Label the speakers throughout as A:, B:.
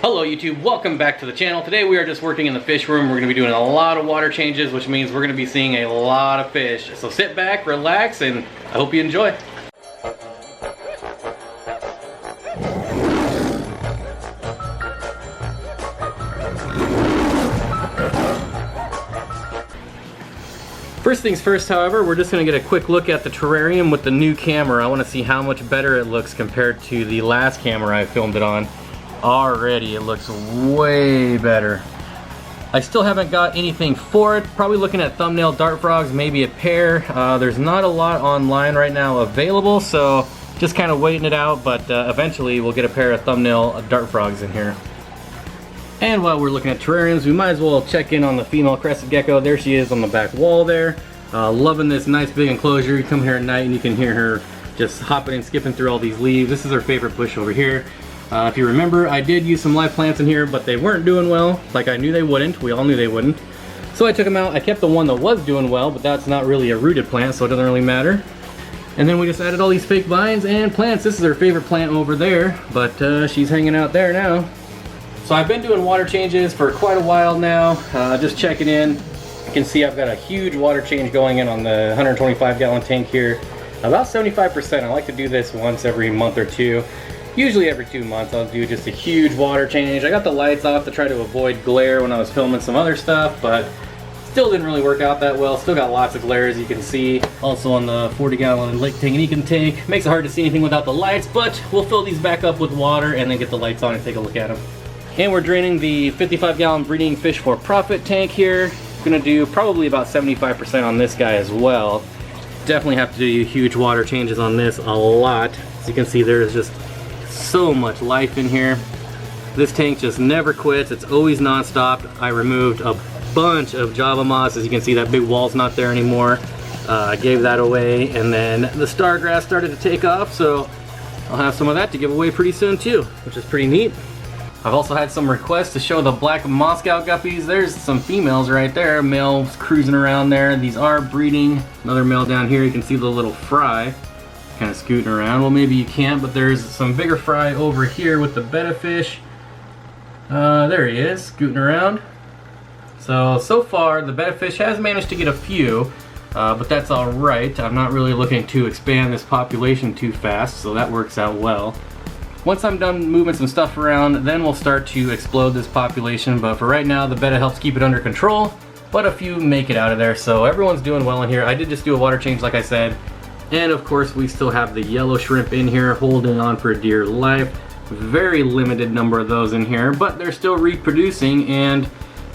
A: Hello YouTube, welcome back to the channel. Today we are just working in the fish room. We're going to be doing a lot of water changes, which means we're going to be seeing a lot of fish. So sit back, relax, and I hope you enjoy. First things first, however, we're just going to get a quick look at the terrarium with the new camera. I want to see how much better it looks compared to the last camera I filmed it on. Already it looks way better. I still haven't got anything for it. Probably looking at thumbnail dart frogs, maybe a pair. There's not a lot online right now available, so just kind of waiting it out, but eventually we'll get a pair of thumbnail dart frogs in here. And while we're looking at terrariums, we might as well check in on the female crested gecko. There she is on the back wall there. Loving this nice big enclosure. You come here at night and you can hear her just hopping and skipping through all these leaves. This is her favorite bush over here. If you remember, I did use some live plants in here, but they weren't doing well, like I knew they wouldn't. We all knew they wouldn't. So I took them out. I kept the one that was doing well, but that's not really a rooted plant, so it doesn't really matter. And then we just added all these fake vines and plants. This is her favorite plant over there, but she's hanging out there now. So I've been doing water changes for quite a while now, just checking in. You can see I've got a huge water change going in on the 125 gallon tank here. About 75%. I like to do this once every month or two. Usually every 2 months I'll do just a huge water change. I got the lights off to try to avoid glare when I was filming some other stuff, but still didn't really work out that well. Still got lots of glare, as you can see. Also on the 40 gallon lake Tanganyika tank. Makes it hard to see anything without the lights, but we'll fill these back up with water and then get the lights on and take a look at them. And we're draining the 55 gallon breeding fish for profit tank here. Gonna do probably about 75% on this guy as well. Definitely have to do huge water changes on this, a lot. As you can see, there's just so much life in here. This tank just never quits. It's always non-stop. I removed a bunch of Java moss. As you can see, that big wall's not there anymore. I gave that away, and then the stargrass started to take off, so I'll have some of that to give away pretty soon too, which is pretty neat. I've also had some requests to show the black Moscow guppies. There's some females right there, males cruising around there. These are breeding. Another male down here, you can see the little fry kind of scooting around. Well, maybe you can't, but there's some bigger fry over here with the betta fish. There he is, scooting around. So far the betta fish has managed to get a few, but that's all right. I'm not really looking to expand this population too fast, so that works out well. Once I'm done moving some stuff around, then we'll start to explode this population, but for right now the betta helps keep it under control, but a few make it out of there, so everyone's doing well in here. I did just do a water change like I said. And of course we still have the yellow shrimp in here holding on for dear life. Very limited number of those in here, but they're still reproducing and,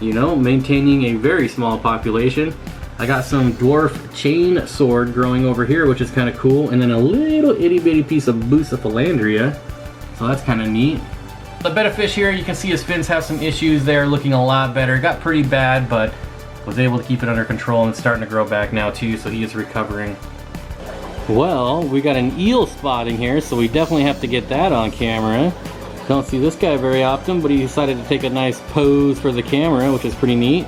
A: you know, maintaining a very small population. I got some dwarf chain sword growing over here, which is kind of cool, and then a little itty bitty piece of Bucephalandria, so that's kind of neat. The betta fish here, you can see his fins have some issues there, looking a lot better. Got pretty bad, but was able to keep it under control, and it's starting to grow back now too, so he is recovering. Well, we got an eel spotting here, so we definitely have to get that on camera. Don't see this guy very often, but he decided to take a nice pose for the camera, which is pretty neat.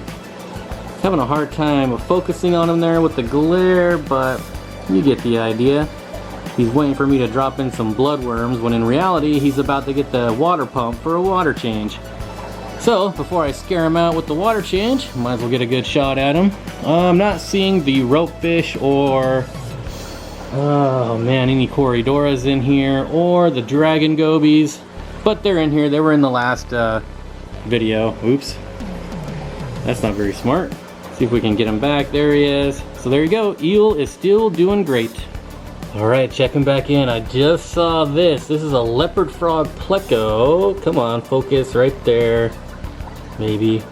A: Having a hard time focusing on him there with the glare, but you get the idea. He's waiting for me to drop in some bloodworms, when in reality he's about to get the water pump for a water change. So before I scare him out with the water change, might as well get a good shot at him. I'm not seeing the rope fish or oh man, any Corridoras in here, or the dragon gobies, but they're in here. They were in the last video. Oops, that's not very smart. See if we can get him back. There he is. So there you go. Eel is still doing great. All right, checking back in. I just saw this. This is a leopard frog Pleco. Come on, focus right there. Maybe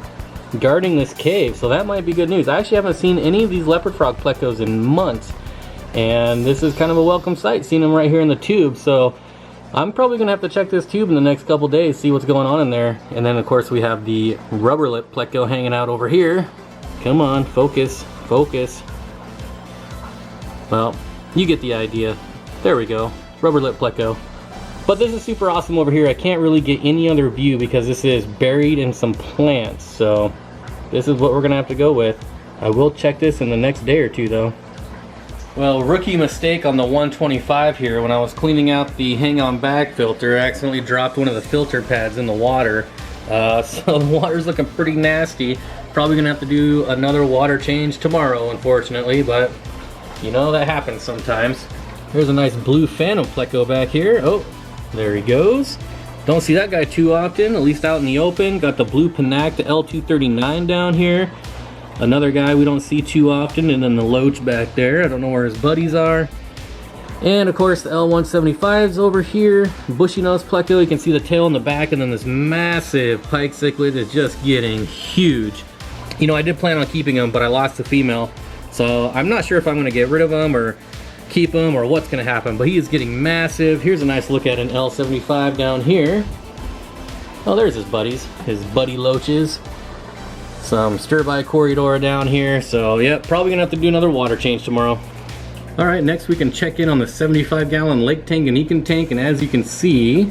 A: guarding this cave, so that might be good news. I actually haven't seen any of these leopard frog Plecos in months. And this is kind of a welcome sight, seeing them right here in the tube. So I'm probably gonna have to check this tube in the next couple days, see what's going on in there. And then of course we have the rubber lip Pleco hanging out over here. Come on, focus, focus. Well, you get the idea. There we go, rubber lip Pleco. But this is super awesome over here. I can't really get any other view because this is buried in some plants. So this is what we're gonna have to go with. I will check this in the next day or two though. Well, rookie mistake on the 125 here. When I was cleaning out the hang-on bag filter, I accidentally dropped one of the filter pads in the water. So the water's looking pretty nasty. Probably gonna have to do another water change tomorrow, unfortunately, but you know, that happens sometimes. There's a nice blue Phantom Pleco back here. Oh, there he goes. Don't see that guy too often, at least out in the open. Got the blue Panac, the L239 down here. Another guy we don't see too often, and then the Loach back there. I don't know where his buddies are. And of course the L175's over here. Bushy nose Pleco, you can see the tail in the back, and then this massive pike cichlid is just getting huge. You know, I did plan on keeping him, but I lost the female. So I'm not sure if I'm gonna get rid of him or keep him or what's gonna happen, but he is getting massive. Here's a nice look at an L75 down here. Oh, there's his buddies, his buddy Loaches. Some stir-by Corridor down here, so yeah, probably gonna have to do another water change tomorrow. All right, next we can check in on the 75-gallon lake tank and Econ tank, and as you can see,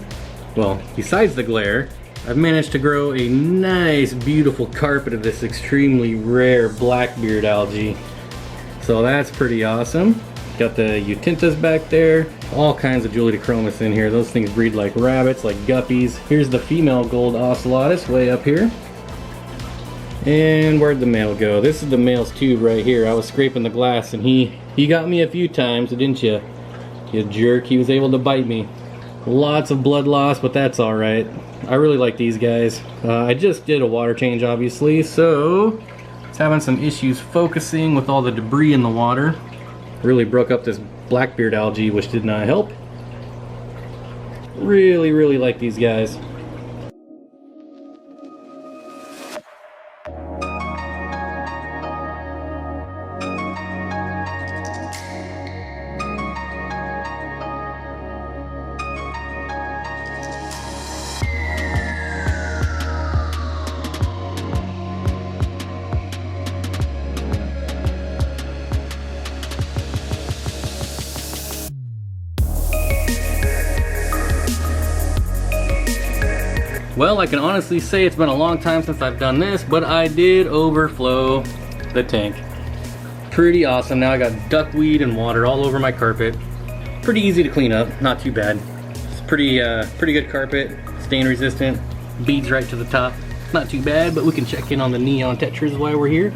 A: well, besides the glare, I've managed to grow a nice, beautiful carpet of this extremely rare blackbeard algae. So that's pretty awesome. Got the Utintas back there, all kinds of Juliochromis in here. Those things breed like rabbits, like guppies. Here's the female gold ocelotus way up here. And where'd the male go? This is the male's tube right here. I was scraping the glass and he got me a few times, didn't you? You jerk, he was able to bite me. Lots of blood loss, but that's all right. I really like these guys. I just did a water change, obviously, so it's having some issues focusing with all the debris in the water. Really broke up this blackbeard algae, which did not help. Really, really like these guys. Well, I can honestly say it's been a long time since I've done this, but I did overflow the tank. Pretty awesome. Now I got duckweed and water all over my carpet. Pretty easy to clean up, not too bad. It's pretty good carpet, stain resistant, beads right to the top. Not too bad, but we can check in on the neon tetras while we're here.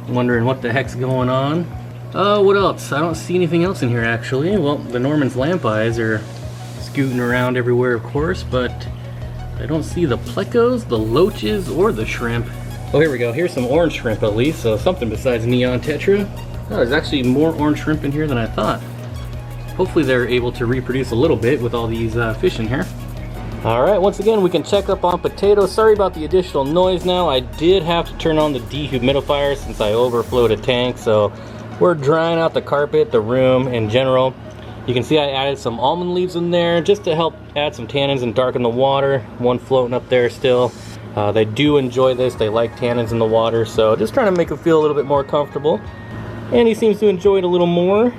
A: Wondering what the heck's going on. What else? I don't see anything else in here actually. Well, the Norman's lamp eyes are scooting around everywhere, of course, but I don't see the plecos, the loaches, or the shrimp. Oh, here we go. Here's some orange shrimp at least, so something besides neon tetra. Oh, there's actually more orange shrimp in here than I thought. Hopefully they're able to reproduce a little bit with all these fish in here. All right, once again, we can check up on potatoes. Sorry about the additional noise now. I did have to turn on the dehumidifier since I overflowed a tank, so we're drying out the carpet, the room in general. You can see I added some almond leaves in there just to help add some tannins and darken the water. One floating up there still. They do enjoy this. They like tannins in the water, so just trying to make them feel a little bit more comfortable. And he seems to enjoy it a little more.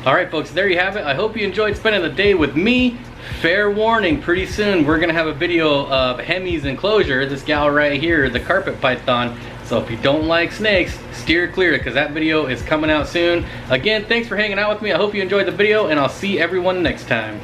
A: Alright folks, there you have it. I hope you enjoyed spending the day with me. Fair warning, pretty soon we're going to have a video of Hemi's enclosure, this gal right here, the carpet python. So if you don't like snakes, steer clear because that video is coming out soon. Again, thanks for hanging out with me. I hope you enjoyed the video and I'll see everyone next time.